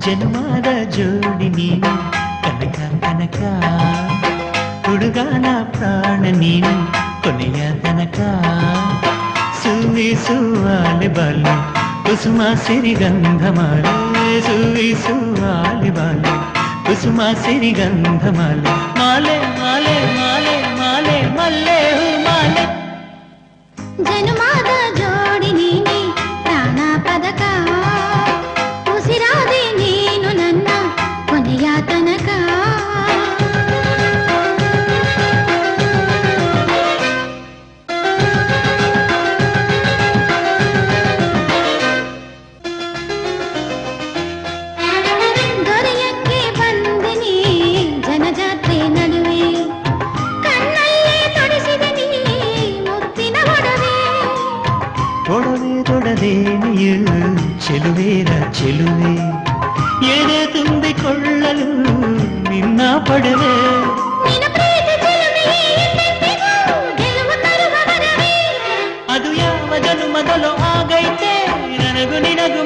ಜನ್ಮದ ಜೋಡಿ ನೀನು ಕನಕ ಕನಕ ಹುಡುಗನ ಪ್ರಾಣ ನೀನು ಕೊನೆಯ ತನಕ ಸುವಿಸುವಾಲೆ ಬಾಲು ಕುಸುಮ ಸಿರಿಗಂಧಮಾಲೆ ಸುವಿಸುವಾಲೆ ಬಾಲು ಕುಸುಮ ಸಿರಿಗಂಧಮಾಲೆ ಮಾಲೆ ಮಾಲೆ ಮಾಲೆ ಮಾಲೆ ಮಲ್ಲೆ ಹೂ ಮಾಲೆ ಜನುಮಾದ ಜೋಡಿ ನೀನೆ ಪ್ರಾಣ ಪದಕ ಉಸಿರಾದೆ ನೀನು ನನ್ನ ಕೊನೆಯ ತನಕ ದೊರೆಯಕ್ಕೆ ಬಂದೆನಿ ಜನಜಾತ್ರೆ ನಡುವೆ ಕಣ್ಣಲ್ಲೇ ತೊಡಿಸಿದೆ ನೀ ಮುತ್ತಿನ ಒಡವೆ ತೊಡವೆ ತೊಡದೆ ನೀಯು ಚೆಲುವೇರ ಚೆಲುವೆ ಎದೆ ತುಂಬಿಕೊಳ್ಳಲು ನಿನ್ನ ಪಡೆವೆ ನಿನ್ನ ಪ್ರೀತಿ ಚೆಲುವೆಯೇ ಎಂದೆಂದಿಗೂ ಗೆಲುವು ತರುವ ವರವೇ ಅದು ಯಾವ ಜನುಮದಲ್ಲೋ ಆಗೈತೆ ನನಗೂ ನಿನಗೂ